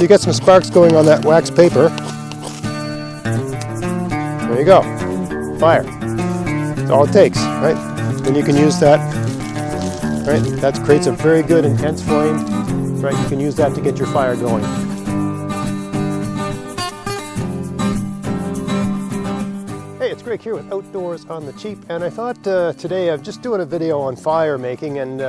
you get some sparks going on that wax paper. There you go. Fire. That's all it takes, right? Then you can use that, right? That creates a very good intense flame, right? You can use that to get your fire going. Hey, it's Greg here with Outdoors on the Cheap, and I thought today I'm just doing a video on fire making and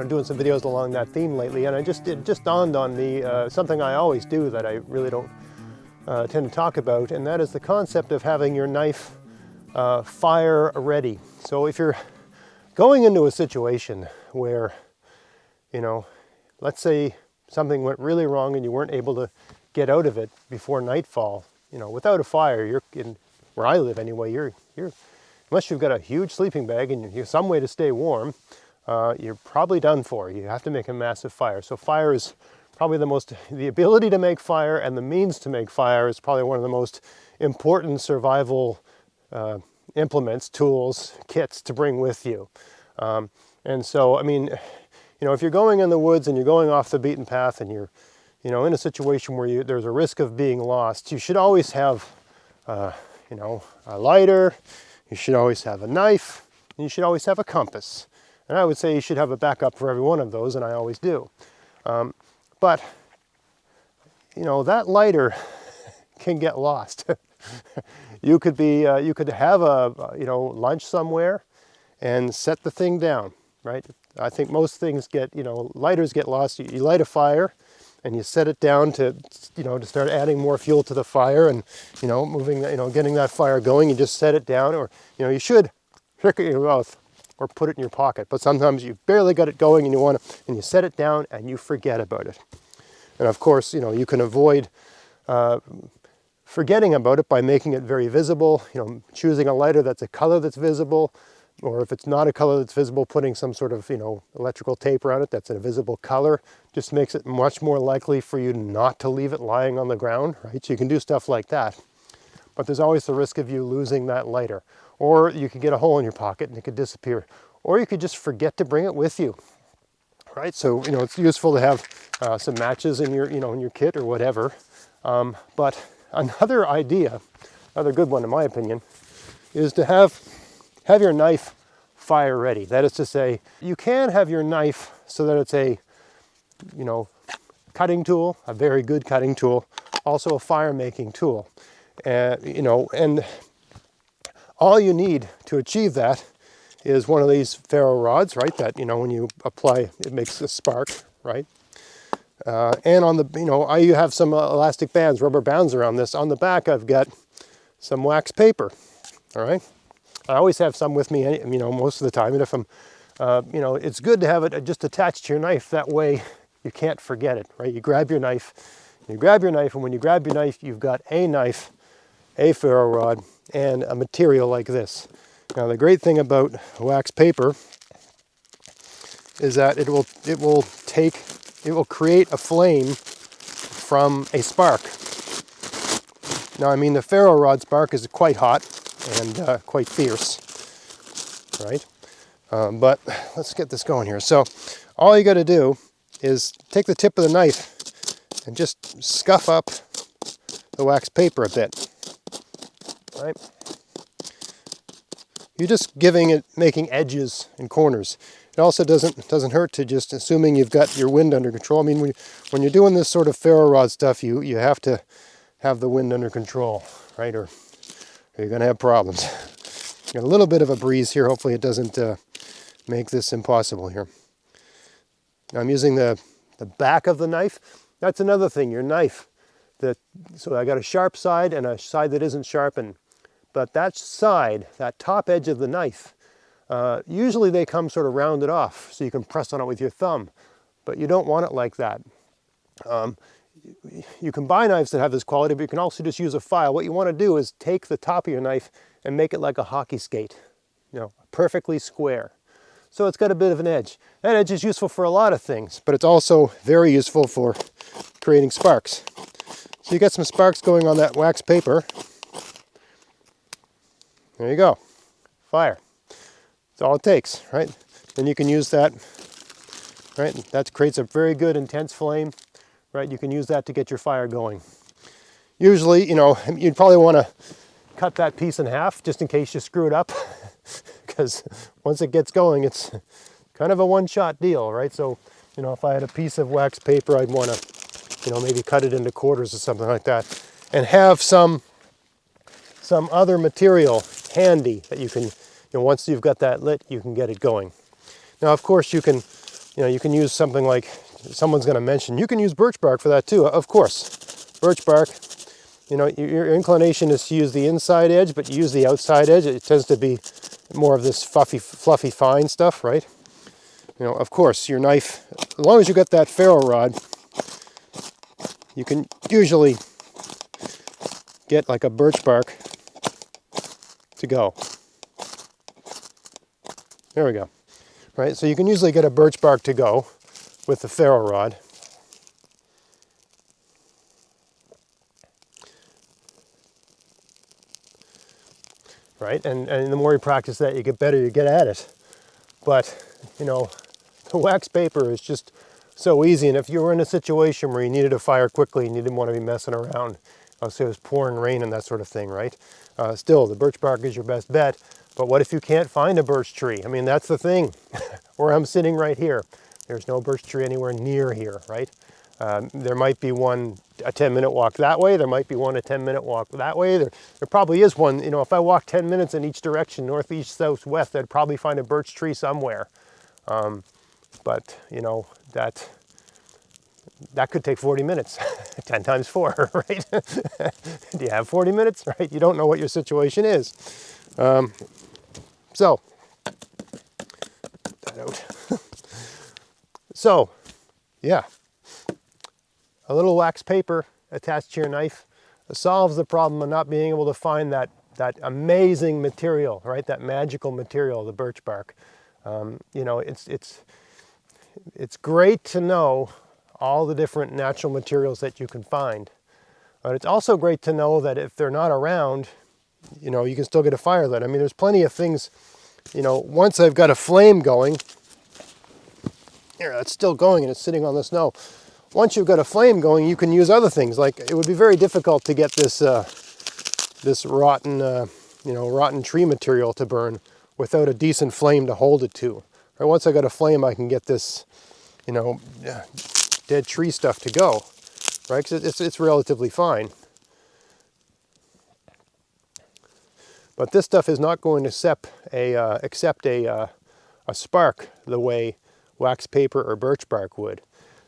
doing some videos along that theme lately, and it just dawned on me something I always do that I really don't tend to talk about, and that is the concept of having your knife fire ready. So if you're going into a situation where, let's say something went really wrong and you weren't able to get out of it before nightfall, without a fire, you're in, where I live anyway, you're unless you've got a huge sleeping bag and you have some way to stay warm, you're probably done for. You have to make a massive fire. So fire is probably the ability to make fire and the means to make fire is probably one of the most important survival implements, tools, kits to bring with you. And so, I mean, if you're going in the woods and you're going off the beaten path and you're, in a situation where there's a risk of being lost, you should always have, a lighter, you should always have a knife, and you should always have a compass. And I would say you should have a backup for every one of those, and I always do. But, that lighter can get lost. You could have lunch somewhere and set the thing down, right? I think most things lighters get lost. You light a fire and you set it down to start adding more fuel to the fire and, getting that fire going. You just set it down, or, you should trick it in your mouth or put it in your pocket. But sometimes you've barely got it going and you set it down and you forget about it. And of course, you can avoid forgetting about it by making it very visible, choosing a lighter that's a color that's visible, or if it's not a color that's visible, putting some sort of, electrical tape around it that's a visible color, just makes it much more likely for you not to leave it lying on the ground, right? So you can do stuff like that. But there's always the risk of you losing that lighter. Or you could get a hole in your pocket and it could disappear. Or you could just forget to bring it with you, right? So, it's useful to have some matches in your kit or whatever. But another idea, another good one in my opinion, is to have your knife fire ready. That is to say, you can have your knife so that it's a, cutting tool, a very good cutting tool, also a fire making tool. And all you need to achieve that is one of these ferro rods, right? That, when you apply, it makes a spark, right? And on the, I have some elastic bands, rubber bands around this. On the back, I've got some wax paper, all right? I always have some with me, most of the time. And if I'm, it's good to have it just attached to your knife. That way you can't forget it, right? You grab your knife, and when you grab your knife, you've got a knife, a ferro rod, and a material like this. Now, the great thing about wax paper is that it will create a flame from a spark. Now, the ferro rod spark is quite hot and quite fierce, right? But let's get this going here. So all you got to do is take the tip of the knife and just scuff up the wax paper a bit, right? You're just making edges and corners. It also doesn't hurt to just, assuming you've got your wind under control. When you're doing this sort of ferro rod stuff, you have to have the wind under control, right? Or you're going to have problems. Got a little bit of a breeze here. Hopefully it doesn't make this impossible here. Now I'm using the back of the knife. That's another thing, your knife. So I got a sharp side and a side that isn't sharpened. But that side, that top edge of the knife, usually they come sort of rounded off so you can press on it with your thumb. But you don't want it like that. You can buy knives that have this quality, but you can also just use a file. What you want to do is take the top of your knife and make it like a hockey skate, perfectly square. So it's got a bit of an edge. That edge is useful for a lot of things, but it's also very useful for creating sparks. So you get some sparks going on that wax paper. There you go. Fire. That's all it takes, right? Then you can use that, right? That creates a very good intense flame, right? You can use that to get your fire going. Usually, you know, you'd probably want to cut that piece in half just in case you screw it up, because once it gets going, it's kind of a one-shot deal, right? So, you know, if I had a piece of wax paper, I'd want to, you know, maybe cut it into quarters or something like that, and have some other material handy that you can, you know, once you've got that lit, you can get it going. Now, of course, you can, you know, you can use something like, someone's going to mention, you can use birch bark for that too. Of course, birch bark, you know, your inclination is to use the inside edge, but you use the outside edge. It tends to be more of this fluffy, fine stuff, right? You know, of course, your knife, as long as you got that ferro rod, you can usually get like a birch bark to go. There we go. Right, so you can usually get a birch bark to go with the ferro rod. Right, and the more you practice that, you get better, you get at it. But, you know, the wax paper is just so easy, and if you were in a situation where you needed to fire quickly and you didn't want to be messing around, let's say it was pouring rain and that sort of thing, right? Still, the birch bark is your best bet, but what if you can't find a birch tree? I mean, that's the thing, where I'm sitting right here. There's no birch tree anywhere near here, right? There might be one a 10-minute walk that way. There might be one a 10-minute walk that way. There probably is one. You know, if I walk 10 minutes in each direction, north, east, south, west, I'd probably find a birch tree somewhere. But you know, that could take 40 minutes, 10 times 4, right? Do you have 40 minutes, right? You don't know what your situation is. So, put that out. So, yeah. A little wax paper attached to your knife solves the problem of not being able to find that amazing material, right? That magical material, the birch bark. You know, it's great to know all the different natural materials that you can find. But it's also great to know that if they're not around, you know, you can still get a fire lit. I mean, there's plenty of things, you know, once I've got a flame going, here, that's still going and it's sitting on the snow. Once you've got a flame going, you can use other things. Like, it would be very difficult to get this this rotten, you know, rotten tree material to burn without a decent flame to hold it to. Right? Once I got a flame, I can get this, you know, dead tree stuff to go, right? Because it's relatively fine. But this stuff is not going to accept a spark the way wax paper or birch bark would.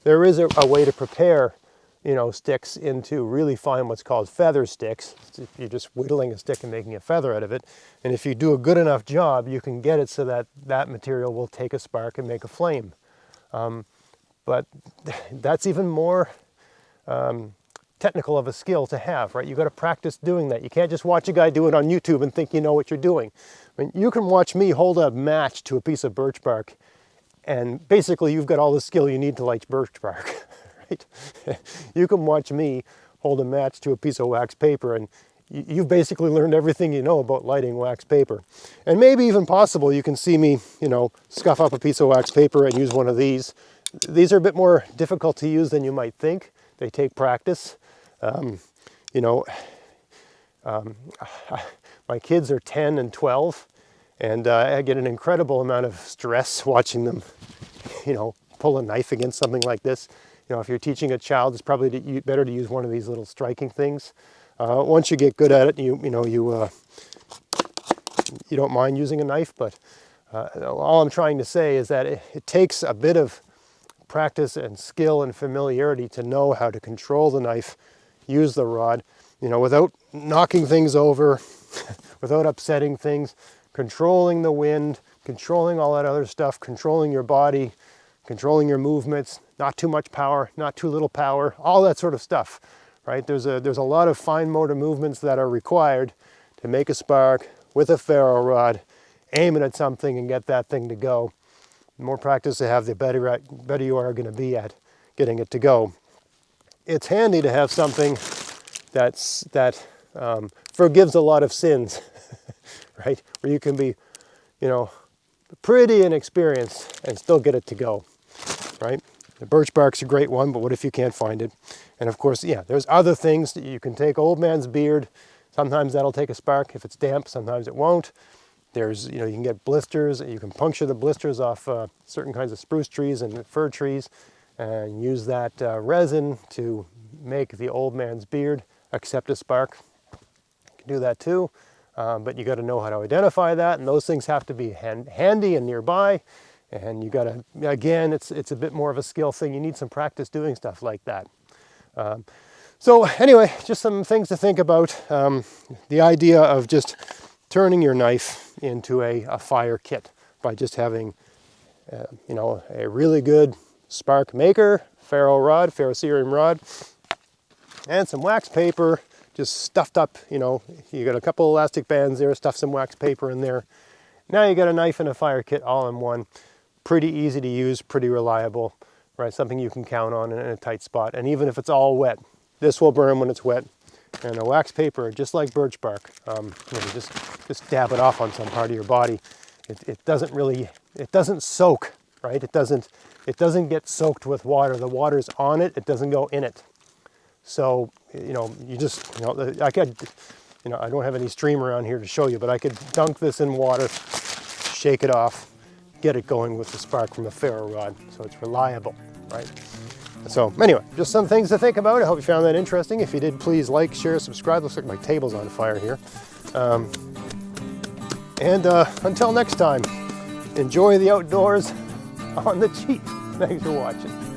There is a way to prepare, you know, sticks into really fine what's called feather sticks. You're just whittling a stick and making a feather out of it. And if you do a good enough job, you can get it so that that material will take a spark and make a flame. But that's even more technical of a skill to have, right? You got to practice doing that. You can't just watch a guy do it on YouTube and think you know what you're doing. I mean, you can watch me hold a match to a piece of birch bark, and basically you've got all the skill you need to light birch bark, right? You can watch me hold a match to a piece of wax paper, and you've basically learned everything you know about lighting wax paper. And maybe even possible, you can see me, you know, scuff up a piece of wax paper and use one of these. These are a bit more difficult to use than you might think. They take practice. You know, my kids are 10 and 12, and I get an incredible amount of stress watching them, you know, pull a knife against something like this. You know, if you're teaching a child, it's probably better to use one of these little striking things. Once you get good at it, you don't mind using a knife, but all I'm trying to say is that it takes a bit of practice and skill and familiarity to know how to control the knife, use the rod, you know, without knocking things over, without upsetting things, controlling the wind, controlling all that other stuff, controlling your body, controlling your movements, not too much power, not too little power, all that sort of stuff, right? There's a lot of fine motor movements that are required to make a spark with a ferro rod, aim it at something and get that thing to go. The more practice you have, the better you are going to be at getting it to go. It's handy to have something that forgives a lot of sins, right? Where you can be, you know, pretty inexperienced and still get it to go, right? The birch bark's a great one, but what if you can't find it? And of course, yeah, there's other things that you can take. Old man's beard, sometimes that'll take a spark if it's damp, sometimes it won't. There's, you can get blisters, you can puncture the blisters off certain kinds of spruce trees and fir trees and use that resin to make the old man's beard accept a spark. You can do that too, but you got to know how to identify that, and those things have to be handy and nearby. And you got to, again, it's a bit more of a skill thing. You need some practice doing stuff like that. So anyway, just some things to think about. The idea of just turning your knife into a fire kit by just having, a really good spark maker, ferrocerium rod, and some wax paper, just stuffed up, you got a couple elastic bands there, stuff some wax paper in there. Now you got a knife and a fire kit all in one. Pretty easy to use, pretty reliable, right? Something you can count on in a tight spot. And even if it's all wet, this will burn when it's wet. And the wax paper, just like birch bark, just dab it off on some part of your body. It doesn't soak, right? It doesn't get soaked with water. The water's on it, it doesn't go in it. So, I don't have any stream around here to show you, but I could dunk this in water, shake it off, get it going with the spark from a ferro rod, so it's reliable, right? So anyway, just some things to think about. I hope you found that interesting. If you did, please like, share, subscribe. Looks like my table's on fire here. Until next time, enjoy the outdoors on the cheap. Thanks for watching.